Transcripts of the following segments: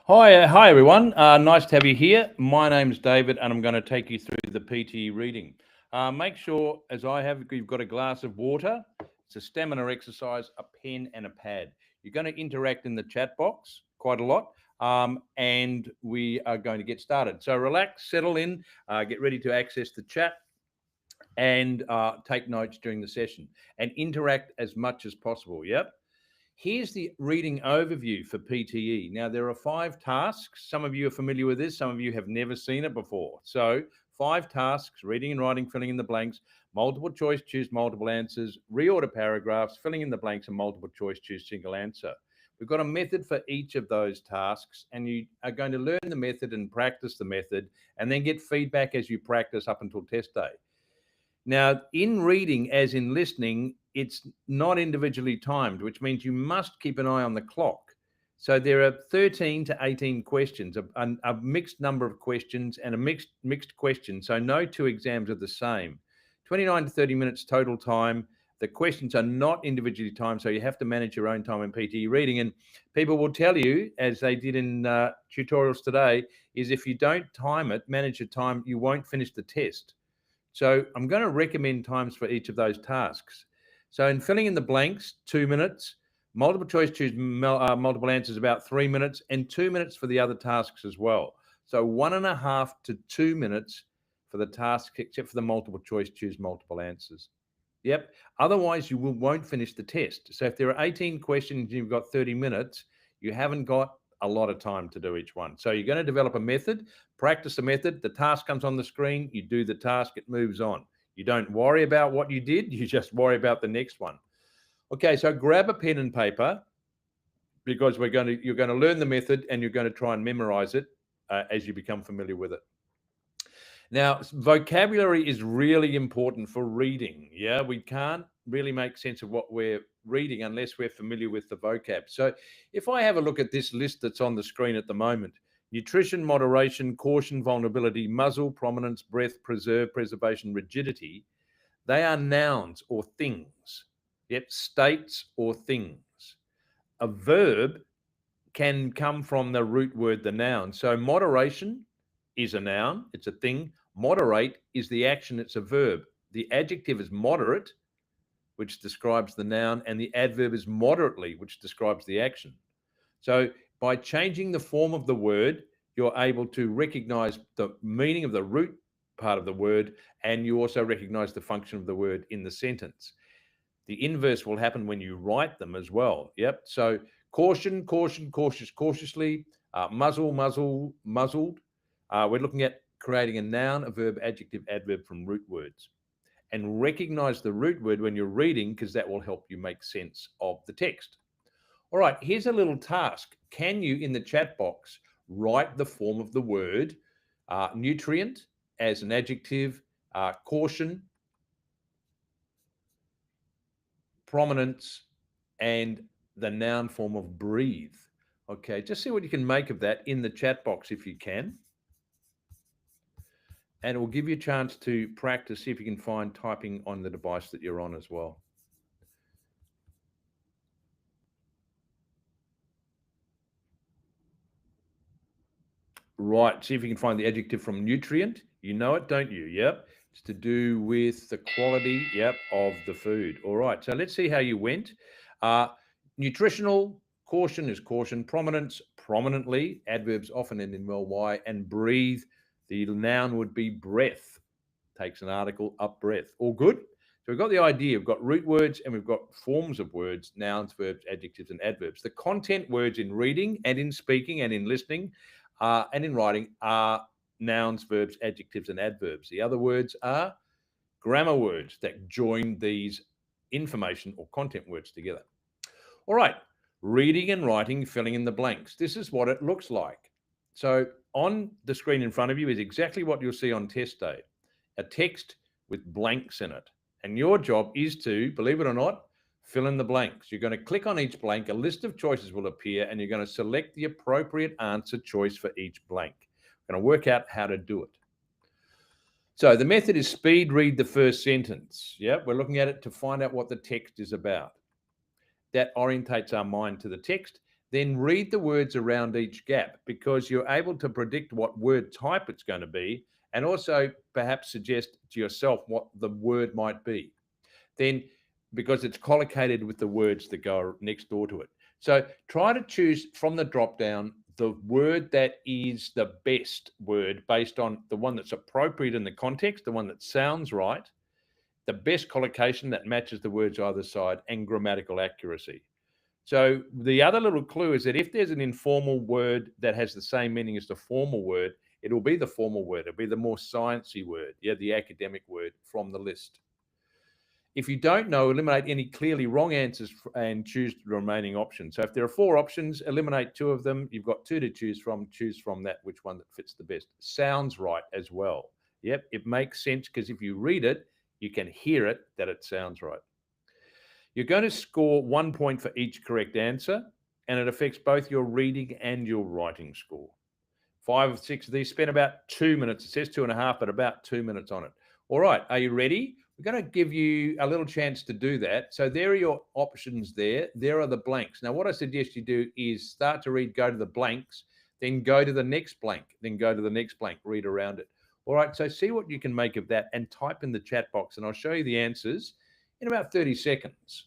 Hi everyone. Nice to have you here. My name's David, and I'm going to take you through the PTE reading. Make sure, as I have, you've got a glass of water. It's a stamina exercise, a pen, and a pad. You're going to interact in the chat box quite a lot, and we are going to get started. So relax, settle in, get ready to access the chat, and take notes during the session, and interact as much as possible. Yep. Here's the reading overview for PTE. Now, there are 5 tasks. Some of you are familiar with this. Some of you have never seen it before. So 5 tasks: reading and writing, filling in the blanks, multiple choice, choose multiple answers, reorder paragraphs, filling in the blanks, and multiple choice, choose single answer. We've got a method for each of those tasks, and you are going to learn the method and practice the method, and then get feedback as you practice up until test day. Now, in reading, as in listening, it's not individually timed, which means you must keep an eye on the clock. So there are 13 to 18 questions, a mixed number of questions and a mixed question. So no 2 exams are the same. 29 to 30 minutes total time. The questions are not individually timed, so you have to manage your own time in PTE reading. And people will tell you, as they did in tutorials today, is if you don't time it, manage your time, you won't finish the test. So I'm going to recommend times for each of those tasks. So in filling in the blanks, 2 minutes, multiple choice, choose multiple answers, about 3 minutes, and 2 minutes for the other tasks as well. So 1.5 to 2 minutes for the tasks, except for the multiple choice, choose multiple answers. Yep. Otherwise, you won't finish the test. So if there are 18 questions and you've got 30 minutes, you haven't got a lot of time to do each one. So you're going to develop a method, practice the method. The task comes on the screen. You do the task. It moves on. You don't worry about what you did. You just worry about the next one. Okay, so grab a pen and paper, because you're going to learn the method, and you're going to try and memorize it as you become familiar with it. Now, vocabulary is really important for reading. Yeah, we can't really make sense of what we're reading unless we're familiar with the vocab. So if I have a look at this list that's on the screen at the moment: nutrition, moderation, caution, vulnerability, muzzle, prominence, breath, preserve, preservation, rigidity, they are nouns or things. Yep, states or things. A verb can come from the root word, the noun. So moderation is a noun, it's a thing. Moderate is the action, it's a verb. The adjective is moderate, which describes the noun, and the adverb is moderately, which describes the action. So by changing the form of the word, you're able to recognize the meaning of the root part of the word, and you also recognize the function of the word in the sentence. The inverse will happen when you write them as well. Yep. So caution, caution, cautious, cautiously, muzzle, muzzle, muzzled. We're looking at creating a noun, a verb, adjective, adverb from root words. And recognize the root word when you're reading, because that will help you make sense of the text. All right, here's a little task. Can you, in the chat box, write the form of the word nutrient as an adjective, caution, prominence, and the noun form of breathe? Okay, just see what you can make of that in the chat box if you can. And it will give you a chance to practice, see if you can find typing on the device that you're on as well. Right, see if you can find the adjective from nutrient. You know it, don't you? Yep. It's to do with the quality, yep, of the food. All right, so let's see how you went. Nutritional, caution is caution. Prominence, prominently. Adverbs often end in y. And breathe, the noun would be breath. Takes an article, up breath. All good? So we've got the idea. We've got root words and we've got forms of words: nouns, verbs, adjectives, and adverbs. The content words in reading and in speaking and in listening and in writing are nouns, verbs, adjectives, and adverbs. The other words are grammar words that join these information or content words together. All right, reading and writing, filling in the blanks. This is what it looks like. So on the screen in front of you is exactly what you'll see on test day: a text with blanks in it. And your job is to, believe it or not, fill in the blanks. You're going to click on each blank, a list of choices will appear, and you're going to select the appropriate answer choice for each blank. We're going to work out how to do it. So the method is speed read the first sentence. Yeah, we're looking at it to find out what the text is about. That orientates our mind to the text. then read the words around each gap, because you're able to predict what word type it's going to be, and also perhaps suggest to yourself what the word might be. Then, because it's collocated with the words that go next door to it. So try to choose from the drop down the word that is the best word based on the one that's appropriate in the context, the one that sounds right, the best collocation that matches the words either side, and grammatical accuracy. So the other little clue is that if there's an informal word that has the same meaning as the formal word, it'll be the formal word. It'll be the more sciencey word, the academic word from the list. If you don't know, eliminate any clearly wrong answers and choose the remaining options. So if there are 4 options, eliminate 2 of them. You've got 2 to choose from. Choose from that which one that fits the best. Sounds right as well. Yep, it makes sense, because if you read it, you can hear it that it sounds right. You're going to score 1 point for each correct answer, and it affects both your reading and your writing score. 5 of 6 of these, spend about 2 minutes. It says 2.5, but about 2 minutes on it. All right, are you ready? We're going to give you a little chance to do that. So there are your options there. There are the blanks. Now, what I suggest you do is start to read, go to the blanks, then go to the next blank, then go to the next blank, read around it. All right, so see what you can make of that and type in the chat box, and I'll show you the answers in about 30 seconds.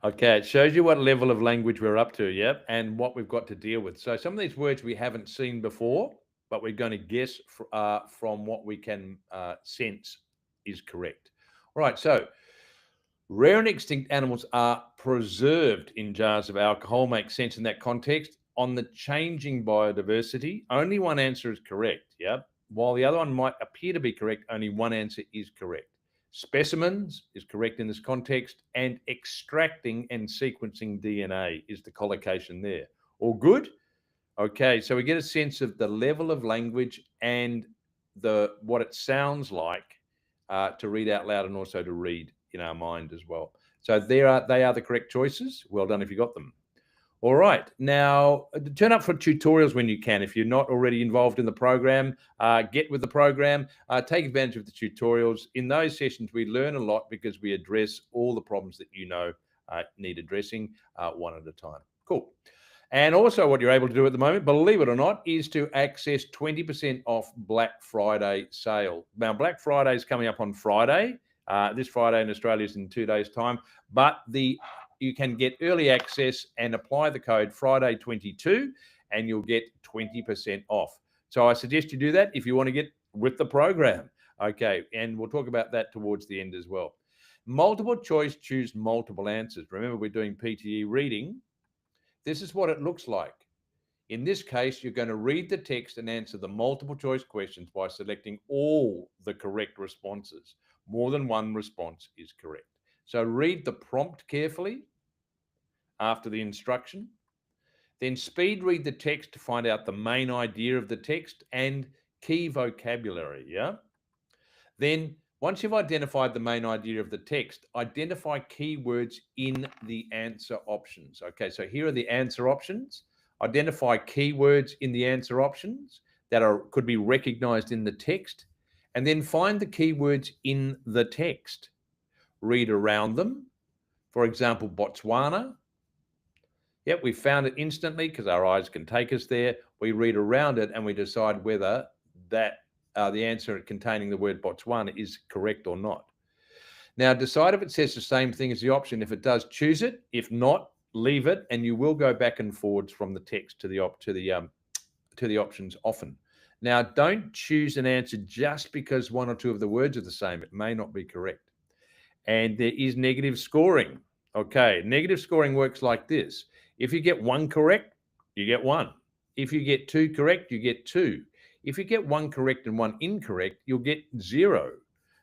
Okay, it shows you what level of language we're up to, yep, and what we've got to deal with. So some of these words we haven't seen before, but we're going to guess from what we can sense is correct. All right, so rare and extinct animals are preserved in jars of alcohol. Makes sense in that context. On the changing biodiversity, only one answer is correct, yep. While the other one might appear to be correct, only one answer is correct. Specimens is correct in this context, and extracting and sequencing DNA is the collocation there. All good? Okay, so we get a sense of the level of language and what it sounds like to read out loud, and also to read in our mind as well. So they are the correct choices. Well done if you got them. All right. Now, turn up for tutorials when you can. If you're not already involved in the program, get with the program. Take advantage of the tutorials. In those sessions, we learn a lot, because we address all the problems that need addressing one at a time. Cool. And also what you're able to do at the moment, believe it or not, is to access 20% off Black Friday sale. Now, Black Friday is coming up on Friday. This Friday in Australia is in 2 days' time. But you can get early access and apply the code Friday22, and you'll get 20% off. So I suggest you do that if you want to get with the program. Okay, and we'll talk about that towards the end as well. Multiple choice, choose multiple answers. Remember, we're doing PTE reading. This is what it looks like. In this case, you're going to read the text and answer the multiple choice questions by selecting all the correct responses. More than one response is correct. So read the prompt carefully after the instruction. Then speed read the text to find out the main idea of the text and key vocabulary, yeah? Then, once you've identified the main idea of the text, identify keywords in the answer options. Okay, so here are the answer options. Identify keywords in the answer options that could be recognized in the text, and then find the keywords in the text. Read around them. For example, Botswana. Yep, we found it instantly because our eyes can take us there. We read around it and we decide whether that the answer containing the word Botswana is correct or not. Now, decide if it says the same thing as the option. If it does, choose it. If not, leave it, and you will go back and forwards from the text to the options often. Now, don't choose an answer just because 1 or 2 of the words are the same. It may not be correct. And there is negative scoring. Okay, negative scoring works like this. If you get 1 correct, you get 1. If you get 2 correct, you get 2. If you get 1 correct and 1 incorrect, you'll get 0.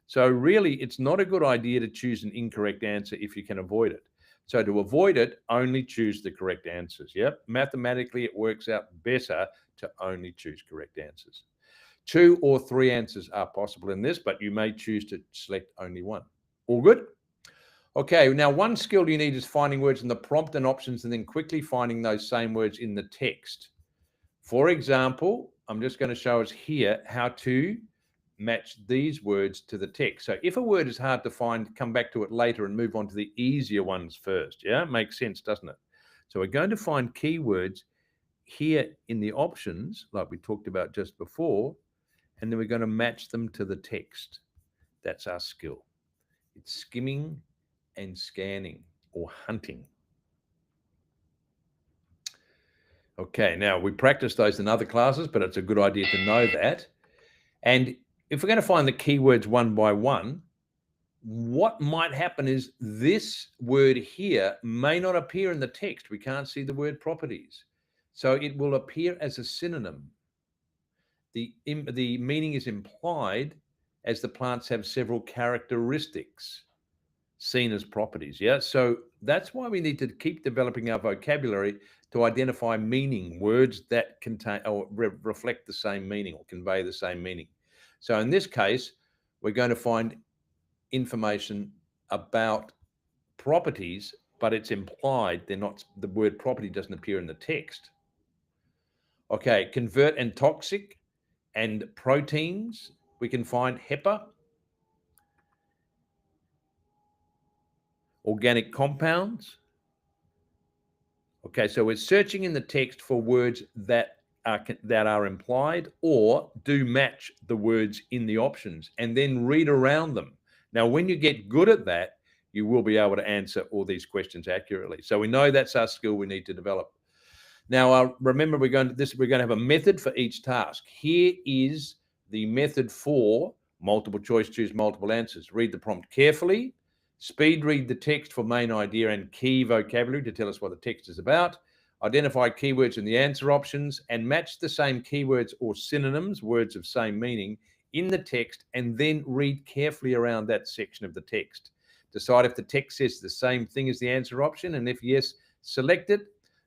So really, it's not a good idea to choose an incorrect answer if you can avoid it. So to avoid it, only choose the correct answers. Yep, mathematically, it works out better to only choose correct answers. 2 or 3 answers are possible in this, but you may choose to select only one. All good? Okay, now one skill you need is finding words in the prompt and options and then quickly finding those same words in the text. For example, I'm just going to show us here how to match these words to the text. So if a word is hard to find, come back to it later and move on to the easier ones first. Yeah, makes sense, doesn't it? So we're going to find keywords here in the options, like we talked about just before, and then we're going to match them to the text. That's our skill. It's skimming and scanning or hunting. Okay, now we practice those in other classes, but it's a good idea to know that. And if we're going to find the keywords one by one, what might happen is this word here may not appear in the text. We can't see the word properties. So it will appear as a synonym. The meaning is implied as the plants have several characteristics seen as properties. Yeah. So that's why we need to keep developing our vocabulary to identify meaning, words that contain or reflect the same meaning or convey the same meaning. So in this case, we're going to find information about properties, but it's implied. They're not, the word property doesn't appear in the text. Okay, convert and toxic and proteins. We can find HEPA, organic compounds. Okay, so we're searching in the text for words that are implied or do match the words in the options and then read around them. Now, when you get good at that, you will be able to answer all these questions accurately. So we know that's our skill we need to develop. Now, remember, we're going to have a method for each task. Here is the method for multiple choice, choose multiple answers. Read the prompt carefully. Speed read the text for main idea and key vocabulary to tell us what the text is about. Identify keywords in the answer options and match the same keywords or synonyms, words of same meaning, in the text, and then read carefully around that section of the text. Decide if the text says the same thing as the answer option, and if yes, select it.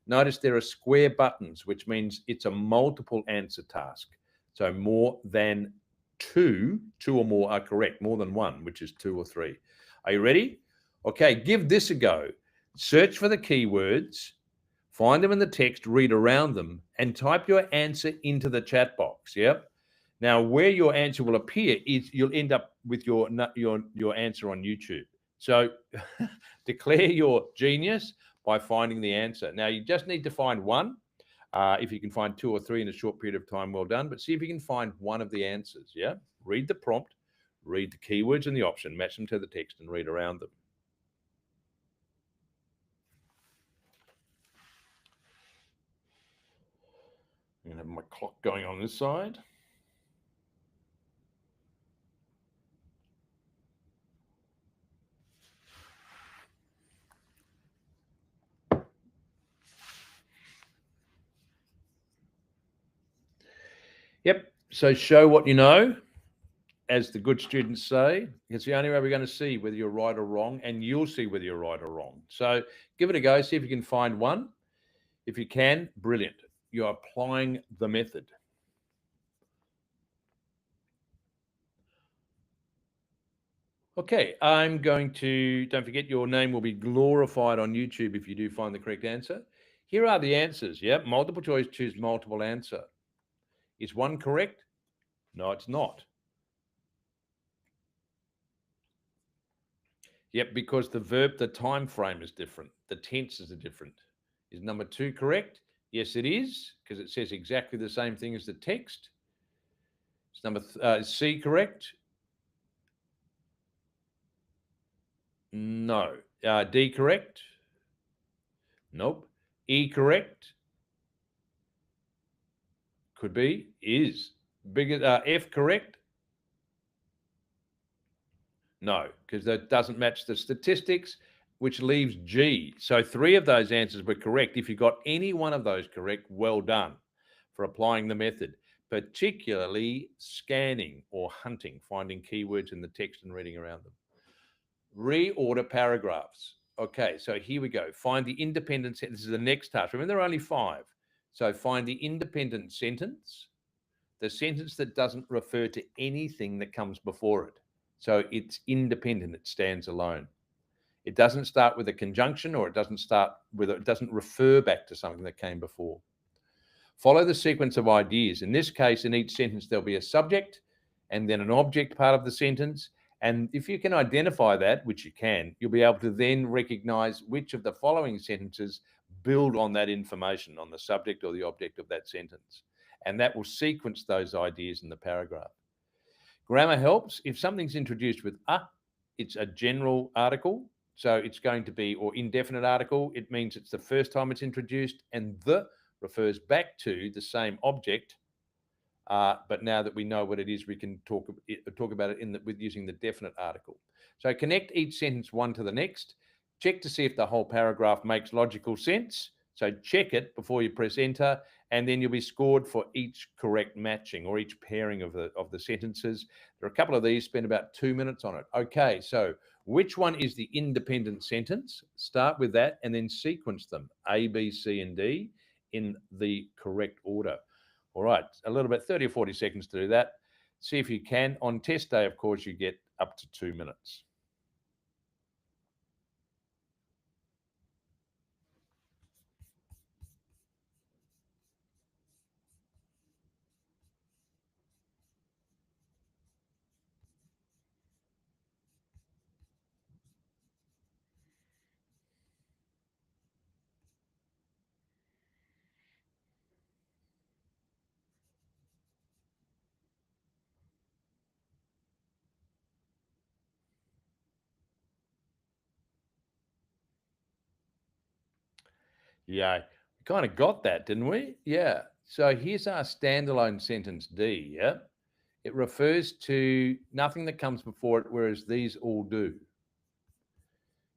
Notice there are square buttons, which means it's a multiple answer task. So more than two or more are correct, more than one, which is 2 or 3. Are you ready? Okay, give this a go. Search for the keywords, find them in the text, read around them, and type your answer into the chat box. Yep. Now, where your answer will appear is you'll end up with your answer on YouTube. So declare your genius by finding the answer. Now, you just need to find one. If you can find 2 or 3 in a short period of time, well done. But see if you can find one of the answers. Yeah. Read the prompt. Read the keywords in the option, match them to the text, and read around them. I'm going to have my clock going on this side. Yep. So show what you know, as the good students say. It's the only way we're going to see whether you're right or wrong, and you'll see whether you're right or wrong. So give it a go. See if you can find one. If you can, brilliant. You're applying the method. Okay, I'm going to, don't forget your name will be glorified on YouTube if you do find the correct answer. Here are the answers. Yep, multiple choice, choose multiple answer. Is one correct? No, it's not. Yep, because the verb, the time frame is different. The tenses are different. Is number 2 correct? Yes, it is, because it says exactly the same thing as the text. Is number C correct? No. D correct? Nope. E correct? Could be. Is. Bigger. F correct? No, because that doesn't match the statistics, which leaves G. So 3 of those answers were correct. If you got any one of those correct, well done for applying the method, particularly scanning or hunting, finding keywords in the text and reading around them. Reorder paragraphs. Okay, so here we go. Find the independent sentence. This is the next task. Remember, there are only 5. So find the independent sentence, the sentence that doesn't refer to anything that comes before it. So it's independent, it stands alone. It doesn't start with a conjunction, or it doesn't refer back to something that came before. Follow the sequence of ideas. In this case, in each sentence, there'll be a subject and then an object part of the sentence. And if you can identify that, which you can, you'll be able to then recognize which of the following sentences build on that information, on the subject or the object of that sentence. And that will sequence those ideas in the paragraph. Grammar helps. If something's introduced with a, it's a general article. So it's going to be, or indefinite article, it means it's the first time it's introduced, and the refers back to the same object. But now that we know what it is, we can talk about it with using the definite article. So connect each sentence one to the next. Check to see if the whole paragraph makes logical sense. So check it before you press enter, and then you'll be scored for each correct matching or each pairing of the sentences. There are a couple of these, spend about 2 minutes on it. Okay, so which one is the independent sentence? Start with that and then sequence them, A, B, C, and D, in the correct order. All right, a little bit, 30 or 40 seconds to do that. See if you can. On test day, of course, you get up to 2 minutes. Yeah, we kind of got that, didn't we? Yeah. So here's our standalone sentence D, yeah? It refers to nothing that comes before it, whereas these all do.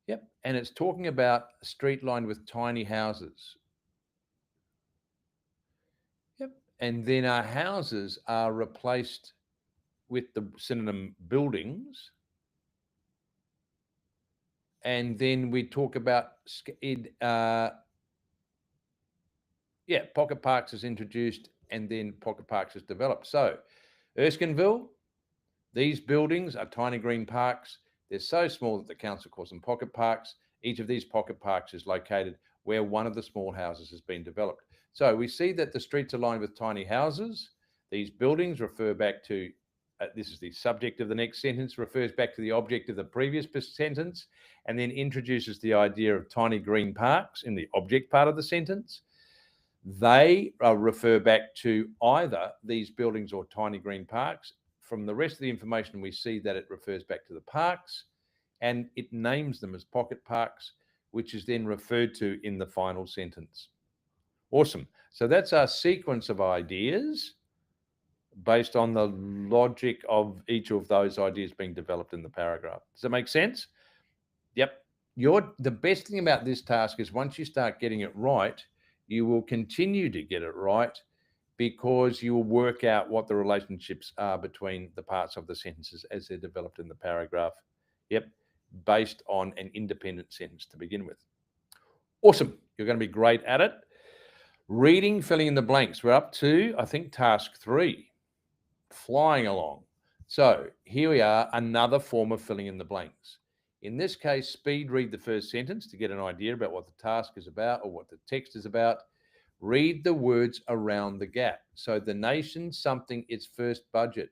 Yep. And it's talking about a street lined with tiny houses. Yep. And then our houses are replaced with the synonym buildings. And then we talk about Pocket Parks is introduced, and then Pocket Parks is developed. So Erskineville, these buildings are tiny green parks. They're so small that the council calls them pocket parks. Each of these pocket parks is located where one of the small houses has been developed. So we see that the streets are lined with tiny houses. These buildings refer back to, this is the subject of the next sentence, refers back to the object of the previous sentence, and then introduces the idea of tiny green parks in the object part of the sentence. They refer back to either these buildings or tiny green parks. From the rest of the information, we see that it refers back to the parks, and it names them as pocket parks, which is then referred to in the final sentence. Awesome. So that's our sequence of ideas based on the logic of each of those ideas being developed in the paragraph. Does that make sense? Yep. The best thing about this task is once you start getting it right, you will continue to get it right, because you will work out what the relationships are between the parts of the sentences as they're developed in the paragraph. Yep, based on an independent sentence to begin with. Awesome. You're going to be great at it. Reading, filling in the blanks. We're up to, I think, task 3. Flying along. So here we are, another form of filling in the blanks. In this case, speed read the first sentence to get an idea about what the task is about or what the text is about. Read the words around the gap. So the nation something its first budget.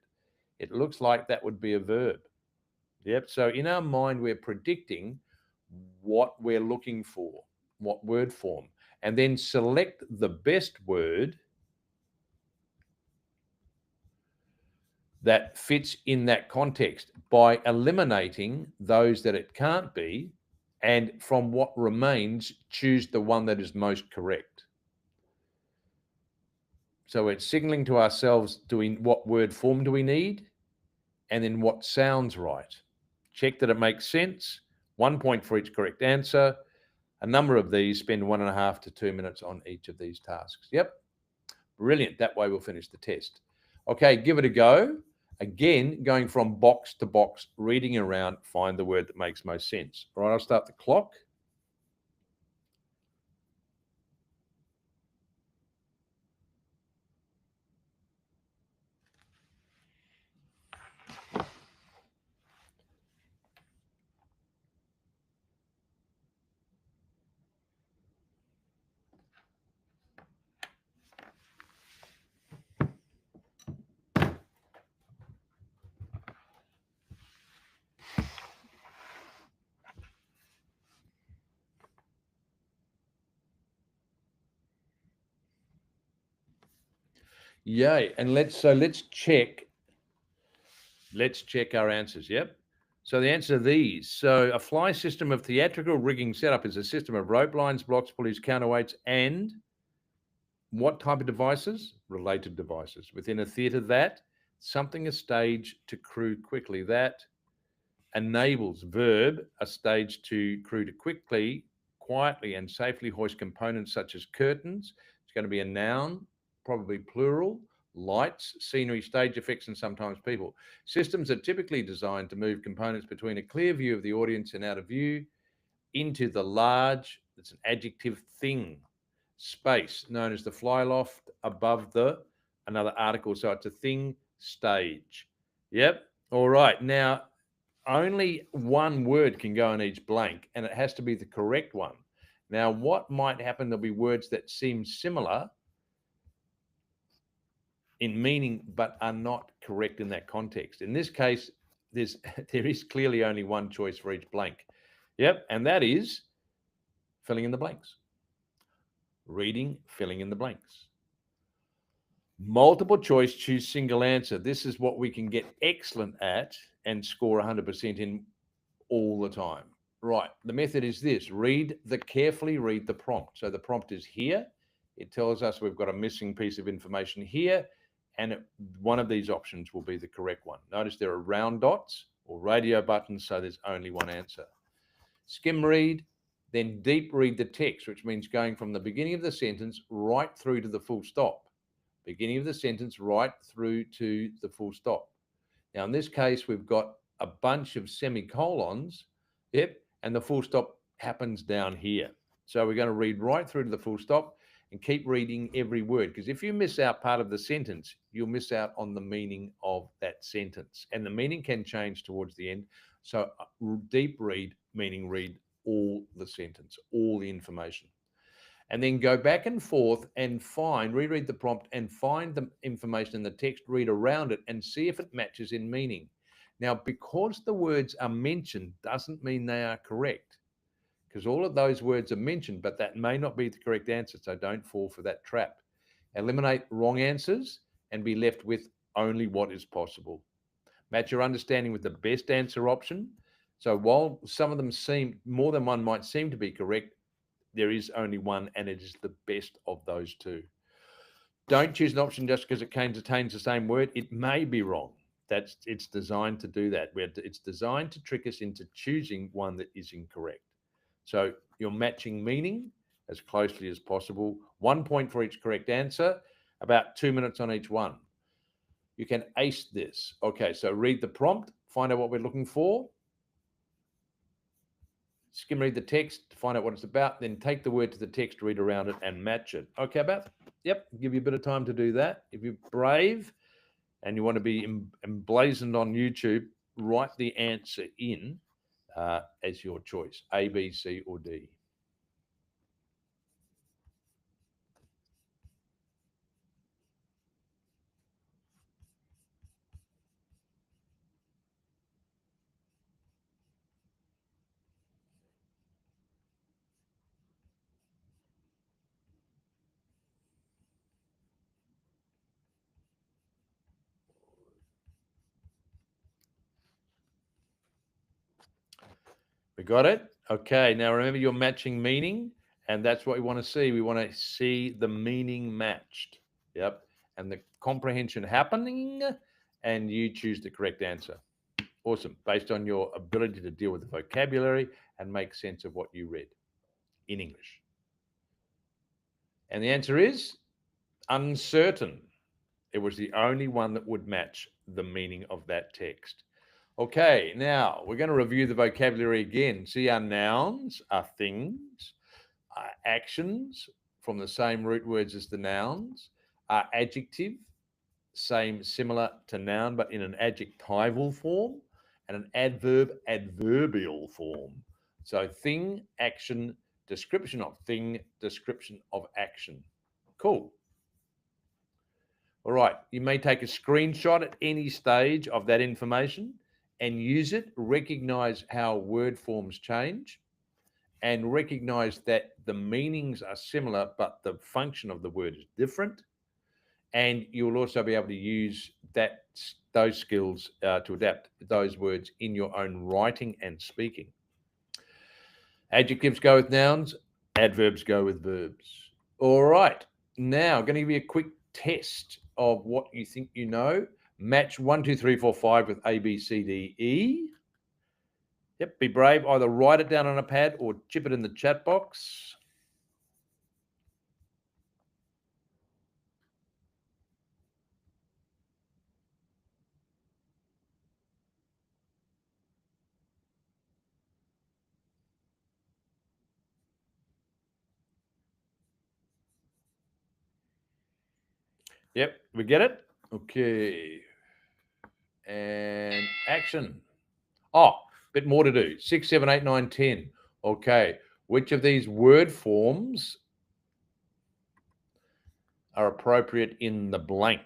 It looks like that would be a verb. Yep. So in our mind, we're predicting what we're looking for, what word form, and then select the best word that fits in that context by eliminating those that it can't be, and from what remains, choose the one that is most correct. So it's signaling to ourselves, what word form do we need, and then what sounds right. Check that it makes sense. 1 point for each correct answer. A number of these, spend 1.5 to 2 minutes on each of these tasks. Yep. Brilliant. That way we'll finish the test. Okay, give it a go. Again, going from box to box, reading around, find the word that makes most sense. All right, I'll start the clock. Yay. And let's check our answers. Yep. So the answer to these. So a fly system of theatrical rigging setup is a system of rope lines, blocks, pulleys, counterweights, and what type of devices? Related devices. Within a theatre that something is staged to crew quickly. That enables verb a stage to crew to quickly, quietly, and safely hoist components such as curtains. It's going to be a noun, probably plural. Lights, scenery, stage effects, and sometimes people. Systems are typically designed to move components between a clear view of the audience and out of view into the large, it's an adjective, thing, space known as the fly loft above another article. So it's a thing, stage. Yep. All right. Now, only one word can go in each blank, and it has to be the correct one. Now, what might happen? There'll be words that seem similar in meaning, but are not correct in that context. In this case, there is clearly only one choice for each blank. Yep, and that is filling in the blanks. Reading, filling in the blanks. Multiple choice, choose single answer. This is what we can get excellent at and score 100% in all the time. Right, the method is this. Carefully read the prompt. So the prompt is here. It tells us we've got a missing piece of information here, and one of these options will be the correct one. Notice there are round dots or radio buttons, so there's only one answer. Skim read, then deep read the text, which means going from the beginning of the sentence right through to the full stop. Beginning of the sentence right through to the full stop. Now, in this case, we've got a bunch of semicolons, yep, and the full stop happens down here. So we're going to read right through to the full stop and keep reading every word, because if you miss out part of the sentence, you'll miss out on the meaning of that sentence. And the meaning can change towards the end. So deep read, meaning read all the sentence, all the information. And then go back and forth and reread the prompt and find the information in the text, read around it and see if it matches in meaning. Now, because the words are mentioned doesn't mean they are correct, because all of those words are mentioned, but that may not be the correct answer. So don't fall for that trap. Eliminate wrong answers and be left with only what is possible. Match your understanding with the best answer option. So while some of them more than one might seem to be correct, there is only one, and it is the best of those two. Don't choose an option just because it contains the same word. It may be wrong. It's designed to do that. It's designed to trick us into choosing one that is incorrect. So you're matching meaning as closely as possible. 1 point for each correct answer, about 2 minutes on each one. You can ace this. Okay, so read the prompt, find out what we're looking for. Skim read the text to find out what it's about, then take the word to the text, read around it, and match it. Okay, Beth? Yep, give you a bit of time to do that. If you're brave and you want to be emblazoned on YouTube, write the answer in as your choice, A, B, C, or D. We got it? Okay, now remember you're matching meaning, and that's what we want to see. We want to see the meaning matched. Yep. And the comprehension happening, and you choose the correct answer. Awesome. Based on your ability to deal with the vocabulary and make sense of what you read in English. And the answer is uncertain. It was the only one that would match the meaning of that text. Okay, now we're going to review the vocabulary again. See, our nouns are things, our actions from the same root words as the nouns, our adjective, similar to noun, but in an adjectival form, and an adverb, adverbial form. So thing, action, description of thing, description of action. Cool. All right, you may take a screenshot at any stage of that information and use it, recognize how word forms change, and recognize that the meanings are similar, but the function of the word is different. and you'll also be able to use those skills to adapt those words in your own writing and speaking. Adjectives go with nouns, adverbs go with verbs. All right, now I'm going to give you a quick test of what you think you know. Match 1, 2, 3, 4, 5 with A, B, C, D, E. Yep, be brave. Either write it down on a pad or chip it in the chat box. Yep, we get it? Okay. And action. Oh, bit more to do. 6, 7, 8, 9, 10. Okay. Which of these word forms are appropriate in the blank?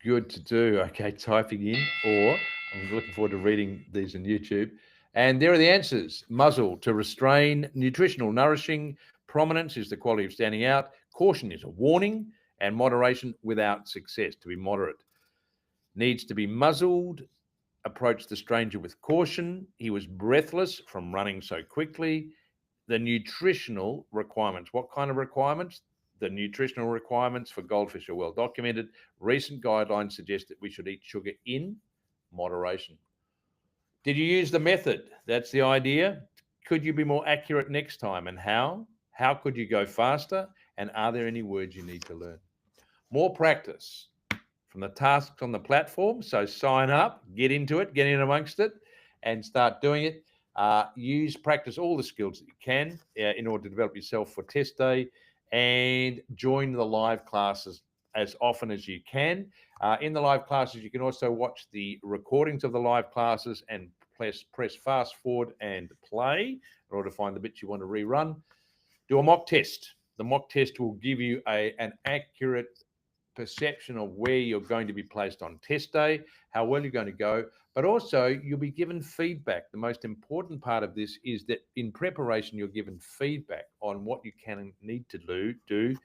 Good to do. Okay, typing in, or I'm looking forward to reading these on YouTube. And there are the answers. Muzzle, to restrain. Nutritional, nourishing. Prominence is the quality of standing out. Caution is a warning. And moderation, without success, to be moderate. Needs to be muzzled. Approach the stranger with caution. He was breathless from running so quickly. The nutritional requirements. What kind of requirements? The nutritional requirements for goldfish are well documented. Recent guidelines suggest that we should eat sugar in moderation. Did you use the method? That's the idea. Could you be more accurate next time, and how? How could you go faster? And are there any words you need to learn? More practice from the tasks on the platform. So sign up, get into it, get in amongst it, and start doing it. Practice all the skills that you can in order to develop yourself for test day, and join the live classes as often as you can. In the live classes, you can also watch the recordings of the live classes and press fast forward and play in order to find the bits you want to rerun. Do a mock test. The mock test will give you an accurate perception of where you're going to be placed on test day, how well you're going to go, but also you'll be given feedback. The most important part of this is that in preparation, you're given feedback on what you can and need to do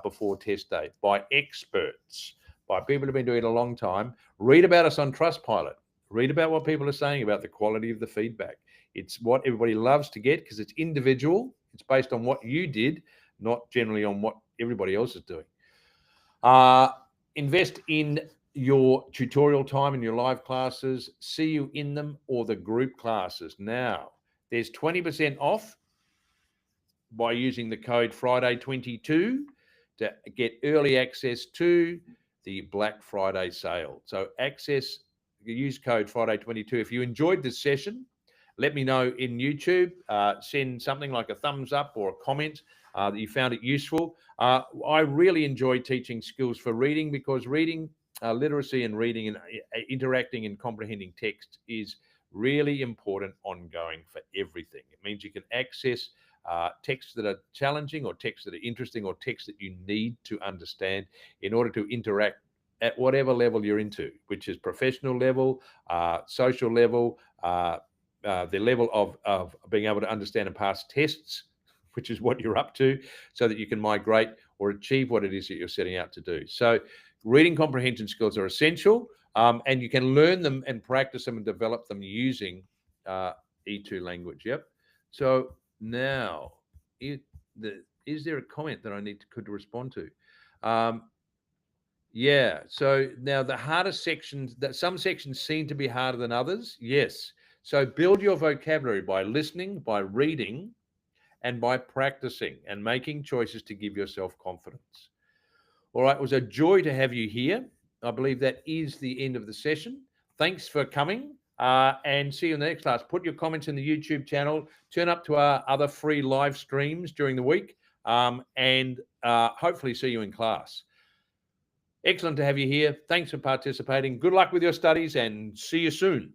before test day by experts, by people who've been doing it a long time. Read about us on Trustpilot. Read about what people are saying about the quality of the feedback. It's what everybody loves to get because it's individual. It's based on what you did, not generally on what everybody else is doing. Invest in your tutorial time in your live classes. See you in them or the group classes. Now, there's 20% off by using the code Friday22 to get early access to the Black Friday sale. So use code Friday22. If you enjoyed this session, let me know in YouTube. Send something like a thumbs up or a comment that you found it useful. I really enjoy teaching skills for reading because reading, literacy and reading and interacting and comprehending text is really important ongoing for everything. It means you can access texts that are challenging or texts that are interesting or texts that you need to understand in order to interact at whatever level you're into, which is professional level, social level, the level of being able to understand and pass tests, which is what you're up to, so that you can migrate or achieve what it is that you're setting out to do. So reading comprehension skills are essential, and you can learn them and practice them and develop them using E2 language. Yep. So now, is there a comment that I could respond to? Yeah. So now the hardest sections, that some sections seem to be harder than others. Yes. So build your vocabulary by listening, by reading, and by practicing and making choices to give yourself confidence. All right. It was a joy to have you here. I believe that is the end of the session. Thanks for coming, and see you in the next class. Put your comments in the YouTube channel. Turn up to our other free live streams during the week, and hopefully see you in class. Excellent to have you here. Thanks for participating. Good luck with your studies and see you soon.